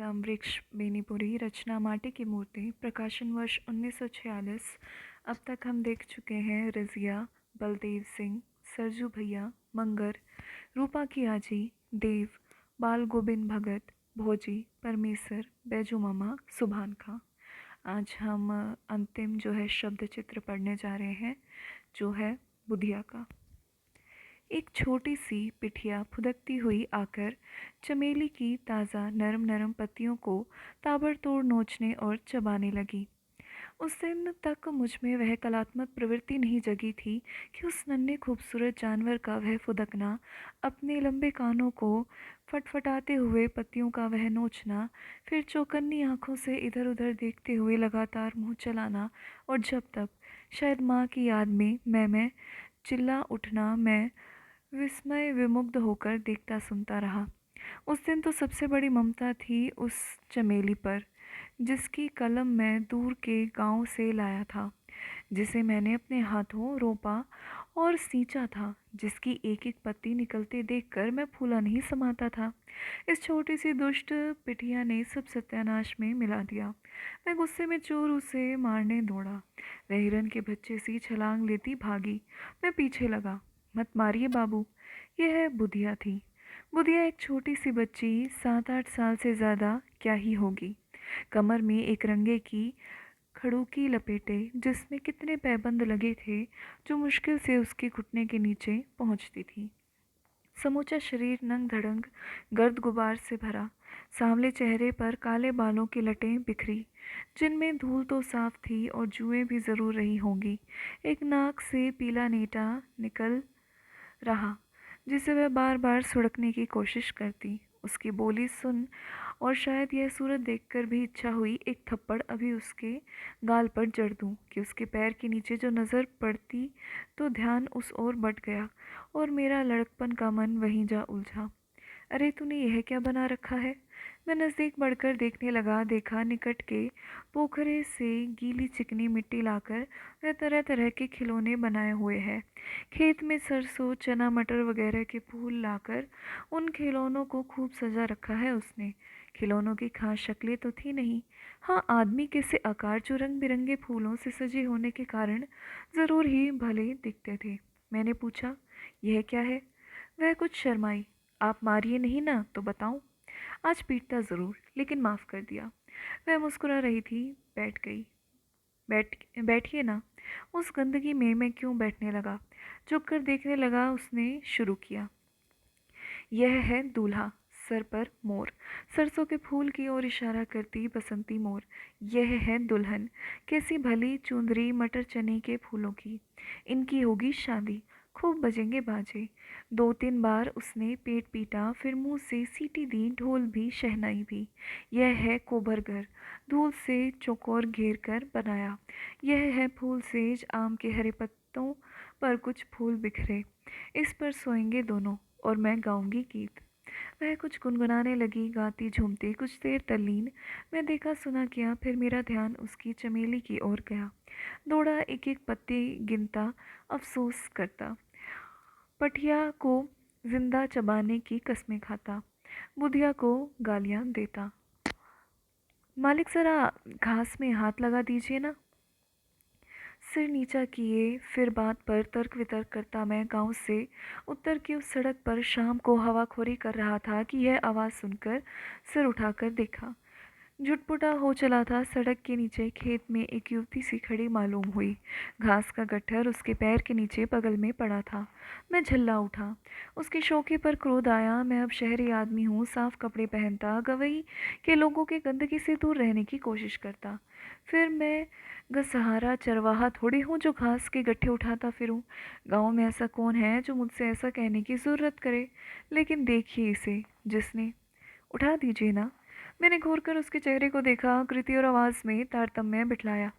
रामवृक्ष बेनीपुरी रचना माटी की मूर्ति प्रकाशन वर्ष 1946। अब तक हम देख चुके हैं रज़िया, बलदेव सिंह, सरजू भैया, मंगर, रूपा की आजी, देव, बाल गोविंद भगत, भोजी, परमेसर, बैजू मामा, सुभान खां। आज हम अंतिम जो है शब्द चित्र पढ़ने जा रहे हैं, जो है बुधिया का। एक छोटी सी पिठिया फुदकती हुई आकर चमेली की ताज़ा नरम नरम पत्तियों को ताबड़तोड़ नोचने और चबाने लगी। उस दिन तक मुझ में वह कलात्मक प्रवृत्ति नहीं जगी थी कि उस नन्हे खूबसूरत जानवर का वह फुदकना, अपने लंबे कानों को फटफटाते हुए पत्तियों का वह नोचना, फिर चौकन्नी आंखों से इधर उधर देखते हुए लगातार मुंह चलाना, और जब तक शायद माँ की याद में मैं चिल्ला उठना, मैं विस्मय विमुग्ध होकर देखता सुनता रहा। उस दिन तो सबसे बड़ी ममता थी उस चमेली पर, जिसकी कलम मैं दूर के गांव से लाया था, जिसे मैंने अपने हाथों रोपा और सींचा था, जिसकी एक एक पत्ती निकलते देखकर मैं फूला नहीं समाता था। इस छोटी सी दुष्ट पिटिया ने सब सत्यानाश में मिला दिया। मैं गुस्से में चोर उसे मारने दौड़ा। वह हिरन के बच्चे सी छलांग लेती भागी। मैं पीछे लगा। मत मारिए बाबू। यह बुधिया थी। बुधिया एक छोटी सी बच्ची, 7-8 साल से ज़्यादा क्या ही होगी। कमर में एक रंगे की खड़ूकी लपेटे, जिसमें कितने पैबंद लगे थे, जो मुश्किल से उसके घुटने के नीचे पहुंचती थी। समूचा शरीर नंग धड़ंग गर्द गुबार से भरा। सांवले चेहरे पर काले बालों की लटें बिखरी, जिनमें धूल तो साफ थी और जुएं भी ज़रूर रही होंगी। एक नाक से पीला नीटा निकल रहा, जिसे वह बार बार सुड़कने की कोशिश करती। उसकी बोली सुन और शायद यह सूरत देखकर भी इच्छा हुई एक थप्पड़ अभी उसके गाल पर जड़ दूं, कि उसके पैर के नीचे जो नज़र पड़ती तो ध्यान उस ओर बट गया और मेरा लड़कपन का मन वहीं जा उलझा। अरे तूने यह क्या बना रखा है? मैं नज़दीक बढ़कर देखने लगा। देखा निकट के पोखरे से गीली चिकनी मिट्टी लाकर वह तरह तरह के खिलौने बनाए हुए है। खेत में सरसों, चना, मटर वगैरह के फूल लाकर उन खिलौनों को खूब सजा रखा है उसने। खिलौनों की खास शक्लें तो थी नहीं। हाँ, आदमी के से आकार जो रंग बिरंगे फूलों से सजे होने के कारण ज़रूर ही भले दिखते थे। मैंने पूछा, यह क्या है? वह कुछ शर्माई। आप मारिए नहीं ना तो बताऊं? आज पीटता ज़रूर, लेकिन माफ़ कर दिया। वह मुस्कुरा रही थी। बैठ गई। बैठिए ना। उस गंदगी में मैं क्यों बैठने लगा? झुक कर देखने लगा। उसने शुरू किया। यह है दूल्हा, सर पर मोर, सरसों के फूल की ओर इशारा करती बसंती मोर। यह है दुल्हन, कैसी भली चुंदरी मटर चने के फूलों की। इनकी होगी शादी, खूब बजेंगे बाजे। 2-3 बार उसने पेट पीटा, फिर मुंह से सीटी दी, ढोल भी शहनाई भी। यह है कोबर घर, धूल से चौकोर घेर कर बनाया। यह है फूल सेज, आम के हरे पत्तों पर कुछ फूल बिखरे। इस पर सोएंगे दोनों और मैं गाऊंगी गीत। वह कुछ गुनगुनाने लगी, गाती झूमती, कुछ देर तल्लीन। मैं देखा सुना किया, फिर मेरा ध्यान उसकी चमेली की ओर गया। दौड़ा, एक एक पत्ती गिनता, अफसोस करता, पटिया को जिंदा चबाने की कस्में खाता, बुधिया को गालियां देता। मालिक ज़रा घास में हाथ लगा दीजिए ना। सिर नीचा किए, फिर बात पर तर्क वितर्क करता मैं गांव से उत्तर की उस सड़क पर शाम को हवाखोरी कर रहा था कि यह आवाज़ सुनकर सिर उठाकर देखा। झुटपुटा हो चला था। सड़क के नीचे खेत में एक युवती सी खड़ी मालूम हुई। घास का गट्ठर उसके पैर के नीचे बगल में पड़ा था। मैं झल्ला उठा। उसके शोखे पर क्रोध आया। मैं अब शहरी आदमी हूँ, साफ कपड़े पहनता, गवई के लोगों के गंदगी से दूर रहने की कोशिश करता। फिर मैं गसहारा चरवाहा थोड़ी हूँ जो घास के गट्ठे उठाता फिरूं। गांव में ऐसा कौन है जो मुझसे ऐसा कहने की ज़रूरत करे? लेकिन देखिए इसे, जिसने उठा दीजिए ना। मैंने घूर कर उसके चेहरे को देखा, आकृति और आवाज़ में तारतम्य बिठलाया।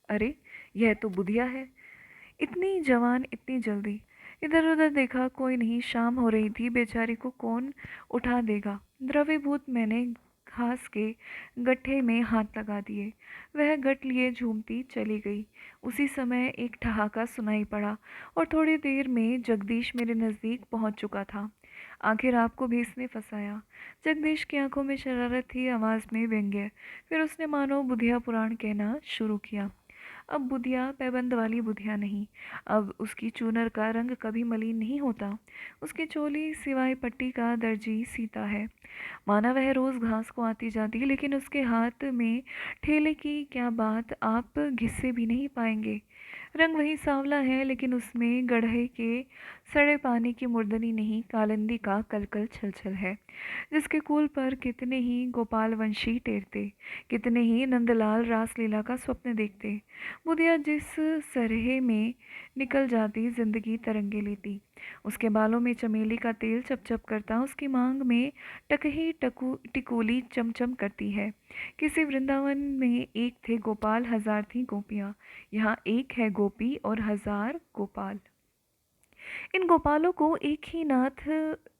अरे, यह तो बुधिया है। इतनी जवान, इतनी जल्दी। इधर उधर देखा, कोई नहीं। शाम हो रही थी, बेचारी को कौन उठा देगा। द्रवीभूत मैंने घास के गट्ठे में हाथ लगा दिए। वह गट लिए झूमती चली गई। उसी समय एक ठहाका सुनाई पड़ा और थोड़ी देर में जगदीश मेरे नज़दीक पहुंच चुका था। आखिर आपको भी इसने फंसाया। जगदीश की आंखों में शरारत थी, आवाज़ में व्यंग्य। फिर उसने मानो बुधिया पुराण कहना शुरू किया। अब बुधिया पैबंद वाली बुधिया नहीं। अब उसकी चूनर का रंग कभी मलिन नहीं होता। उसकी चोली सिवाय पट्टी का दर्जी सीता है। माना वह रोज़ घास को आती जाती, लेकिन उसके हाथ में ठेले की क्या बात आप घिस्से भी नहीं पाएंगे। रंग वही सांवला है, लेकिन उसमें गढ़े के सड़े पानी की मुर्दनी नहीं, कालिंदी का कलकल छलछल है। जिसके कुल पर कितने ही गोपालवंशी टेरते, कितने ही नंदलाल रासलीला का स्वप्न देखते। बुधिया जिस सरहे में निकल जाती, जिंदगी तरंगे लेती। उसके बालों में चमेली का तेल चपचप करता, उसकी मांग में टकही टिकुली चमचम करती है। किसी वृंदावन में एक थे गोपाल, हजार थी गोपियाँ। यहाँ एक है गोपी और हजार गोपाल। इन गोपालों को एक ही नाथ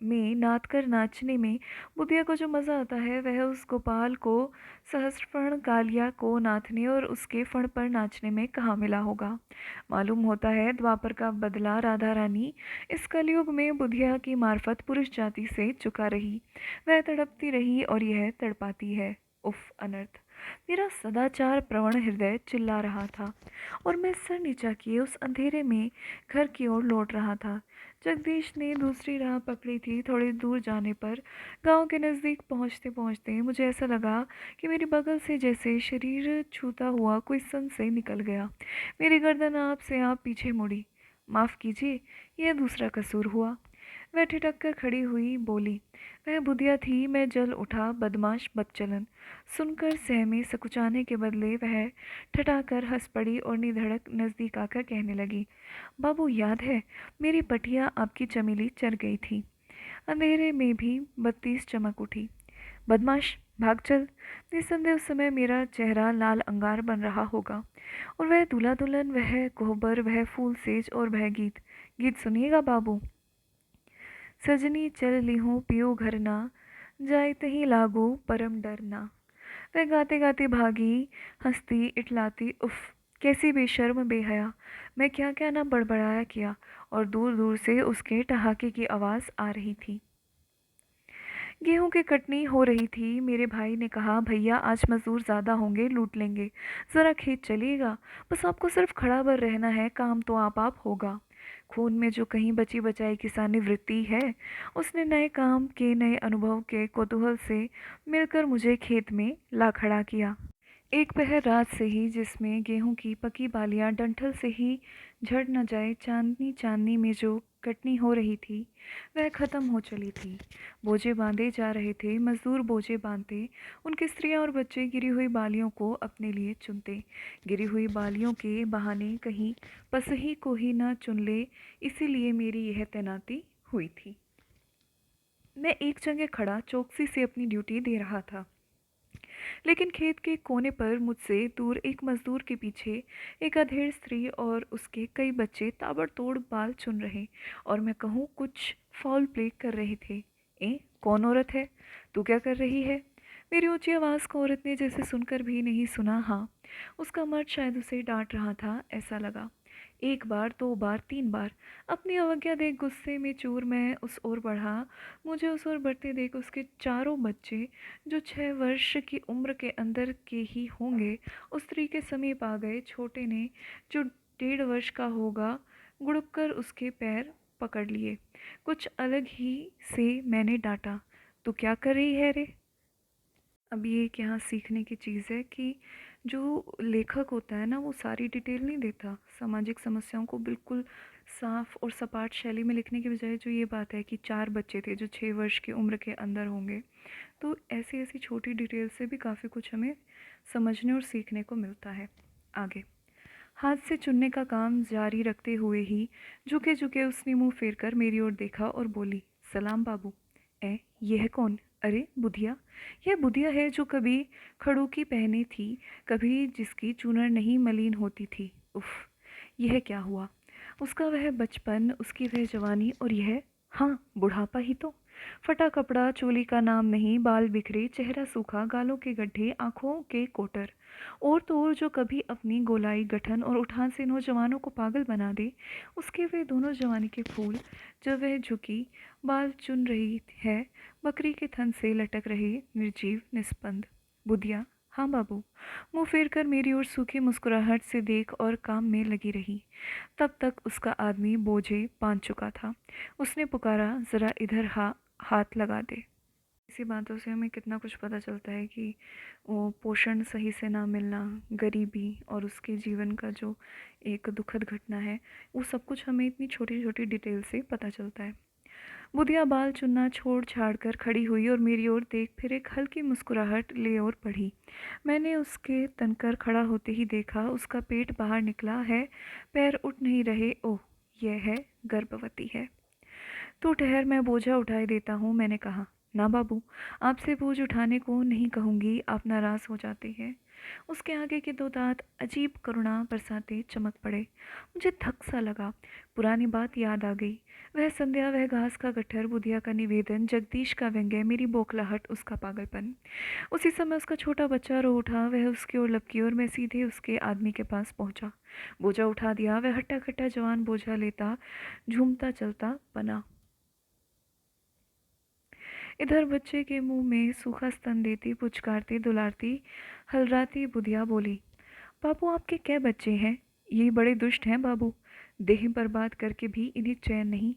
में नाथ कर नाचने में बुधिया को जो मज़ा आता है, वह उस गोपाल को सहस्र फण कालिया को नाथने और उसके फण पर नाचने में कहाँ मिला होगा। मालूम होता है द्वापर का बदला राधा रानी इस कलयुग में बुधिया की मार्फत पुरुष जाति से चुका रही। वह तड़पती रही और यह तड़पाती है। उफ अनर्थ। मेरा सदाचार प्रवण हृदय चिल्ला रहा था और मैं सर नीचा किए उस अंधेरे में घर की ओर लौट रहा था। जगदीश ने दूसरी राह पकड़ी थी। थोड़ी दूर जाने पर गांव के नज़दीक पहुंचते पहुंचते मुझे ऐसा लगा कि मेरी बगल से जैसे शरीर छूता हुआ कोई सन से निकल गया। मेरी गर्दन आप से आप पीछे मुड़ी। माफ़ कीजिए, यह दूसरा कसूर हुआ। वह ठिठक कर खड़ी हुई, बोली। वह बुधिया थी। मैं जल उठा, बदमाश बदचलन। सुनकर सहमे सकुचाने के बदले वह ठठाकर हंस पड़ी और निधड़क नज़दीक आकर कहने लगी, बाबू याद है, मेरी पटिया आपकी चमेली चर गई थी। अंधेरे में भी बत्तीस चमक उठी। बदमाश भाग चल। निस्संदेह उस समय मेरा चेहरा लाल अंगार बन रहा होगा। और वह दूल्हा दुल्हन, वह कोहबर, वह फूल सेज और वह गीत। गीत सुनिएगा बाबू। सजनी चल लिहूँ पियो घर ना, जाए तहीं लागू परम डर ना। वह गाते गाते भागी, हंसती इटलाती। उफ, कैसी बेशर्म बेहया। मैं क्या क्या ना बड़बड़ाया किया। और दूर दूर से उसके ठहाके की आवाज़ आ रही थी। गेहूं की कटनी हो रही थी। मेरे भाई ने कहा, भैया आज मजदूर ज़्यादा होंगे, लूट लेंगे, ज़रा खेत चलिएगा। बस आपको सिर्फ खड़ा बर रहना है, काम तो आप होगा। खून में जो कहीं बची बचाई किसानी वृत्ति है, उसने नए काम के, नए अनुभव के कौतूहल से मिलकर मुझे खेत में ला खड़ा किया। एक पहर रात से ही, जिसमें गेहूं की पकी बालियां डंठल से ही झड़ न जाए, चांदनी चांदनी में जो कटनी हो रही थी वह ख़त्म हो चली थी। बोझे बांधे जा रहे थे। मजदूर बोझे बांधते, उनकी स्त्रियां और बच्चे गिरी हुई बालियों को अपने लिए चुनते। गिरी हुई बालियों के बहाने कहीं पसही को ही न चुन ले, इसीलिए मेरी यह तैनाती हुई थी। मैं एक जगह खड़ा चौकसी से अपनी ड्यूटी दे रहा था, लेकिन खेत के कोने पर मुझसे दूर एक मजदूर के पीछे एक अधेड़ स्त्री और उसके कई बच्चे ताबड़तोड़ बाल चुन रहे और मैं कहूँ कुछ फाउल प्ले कर रहे थे। कौन औरत है? तू क्या कर रही है? मेरी ऊंची आवाज़ को औरत ने जैसे सुनकर भी नहीं सुना। हाँ, उसका मर्द शायद उसे डांट रहा था, ऐसा लगा। एक बार, दो बार, तीन बार। अपनी अवज्ञा देख गुस्से में चूर मैं उस ओर बढ़ा। मुझे उस ओर बढ़ते देख उसके चारों बच्चे, जो 6 वर्ष की उम्र के अंदर के ही होंगे, उस स्त्री के समीप आ गए। छोटे ने, जो 1.5 वर्ष का होगा, गुड़क कर उसके पैर पकड़ लिए। कुछ अलग ही से मैंने डांटा, तू क्या कर रही है रे? अब ये एक यहाँ सीखने की चीज़ है कि जो लेखक होता है ना, वो सारी डिटेल नहीं देता। सामाजिक समस्याओं को बिल्कुल साफ और सपाट शैली में लिखने के बजाय जो ये बात है कि 4 बच्चे थे जो 6 वर्ष की उम्र के अंदर होंगे, तो ऐसी ऐसी छोटी डिटेल से भी काफ़ी कुछ हमें समझने और सीखने को मिलता है। आगे, हाथ से चुनने का काम जारी रखते हुए ही झुके झुके उसने मुंह फेर कर मेरी ओर देखा और बोली, सलाम बाबू। ये है कौन? अरे बुधिया। यह बुधिया है जो कभी खड़ूकी पहनी थी, कभी जिसकी चूनर नहीं मलिन होती थी। उफ, यह क्या हुआ? उसका वह बचपन, उसकी वह जवानी और यह, हाँ, बुढ़ापा ही तो। फटा कपड़ा, चोली का नाम नहीं, बाल बिखरे, चेहरा सूखा, गालों के गड्ढे, आंखों के कोटर। और तो और जो कभी अपनी गोलाई, गठन और उठान से नौजवानों को पागल बना दे, उसके वे दोनों जवानी के फूल, जब वह झुकी बाल चुन रही है, बकरी के थन से लटक रहे, निर्जीव निस्पंद। बुधिया, हाँ बाबू। मुंह फेर कर मेरी ओर सूखी मुस्कुराहट से देख और काम में लगी रही। तब तक उसका आदमी बोझे बांध चुका था। उसने पुकारा, जरा इधर हाथ लगा दे। इसी बातों से हमें कितना कुछ पता चलता है कि वो पोषण सही से ना मिलना, गरीबी और उसके जीवन का जो एक दुखद घटना है, वो सब कुछ हमें इतनी छोटी छोटी डिटेल से पता चलता है। बुधिया बाल चुनना छोड़ छाड़ कर खड़ी हुई और मेरी ओर देख फिर एक हल्की मुस्कुराहट ले और बढ़ी। मैंने उसके तनकर खड़ा होते ही देखा, उसका पेट बाहर निकला है, पैर उठ नहीं रहे। ओह, यह है, गर्भवती है। तू ठहर, मैं बोझा उठाए देता हूँ, मैंने कहा। ना बाबू, आपसे बोझ उठाने को नहीं कहूँगी, आप नाराज़ हो जाते हैं। उसके आगे के दो दांत अजीब करुणा बरसाते चमक पड़े। मुझे धक सा लगा, पुरानी बात याद आ गई। वह संध्या, वह घास का गट्ठर, बुधिया का निवेदन, जगदीश का व्यंग्य, मेरी बौखलाहट, उसका पागलपन। उसी समय उसका छोटा बच्चा रो उठा। वह उसकी ओर लपकी और मैं सीधे उसके आदमी के पास पहुंचा। बोझा उठा दिया। वह हट्टा कट्टा जवान बोझा लेता झूमता चलता बना। इधर बच्चे के मुंह में सूखा स्तन देती, पुचकारती, दुलारती, हलराती बुधिया बोली, बाबू आपके क्या बच्चे हैं? ये बड़े दुष्ट हैं बाबू। देह बर्बाद करके भी इन्हें चैन नहीं,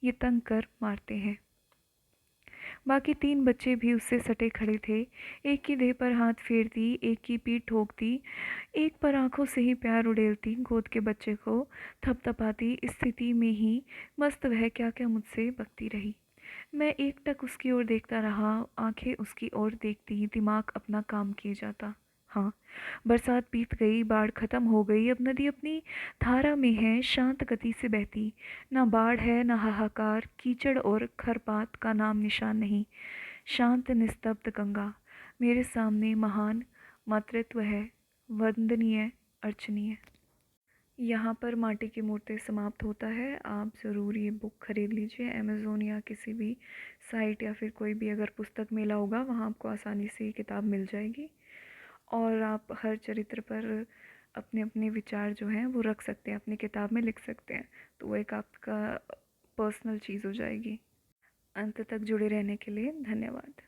ये तंग कर मारते हैं। बाकी तीन बच्चे भी उससे सटे खड़े थे। एक की देह पर हाथ फेरती, एक की पीठ ठोकती, एक पर आंखों से ही प्यार उड़ेलती, गोद के बच्चे को थपथपाती। स्थिति में ही मस्त वह क्या क्या मुझसे बकती रही। मैं एकटक उसकी ओर देखता रहा, आंखें उसकी ओर देखती, दिमाग अपना काम किए जाता। हाँ, बरसात बीत गई, बाढ़ खत्म हो गई, अब नदी अपनी धारा में है, शांत गति से बहती। ना बाढ़ है, ना हाहाकार, कीचड़ और खरपात का नाम निशान नहीं। शांत निस्तब्ध गंगा मेरे सामने महान मातृत्व है, वंदनीय, अर्चनीय। यहाँ पर माटी की मूर्ति समाप्त होता है। आप ज़रूर ये बुक खरीद लीजिए अमेज़ोन या किसी भी साइट, या फिर कोई भी अगर पुस्तक मेला होगा वहाँ आपको आसानी से ये किताब मिल जाएगी। और आप हर चरित्र पर अपने अपने विचार जो हैं वो रख सकते हैं, अपनी किताब में लिख सकते हैं। तो वो एक आपका पर्सनल चीज़ हो जाएगी। अंत तक जुड़े रहने के लिए धन्यवाद।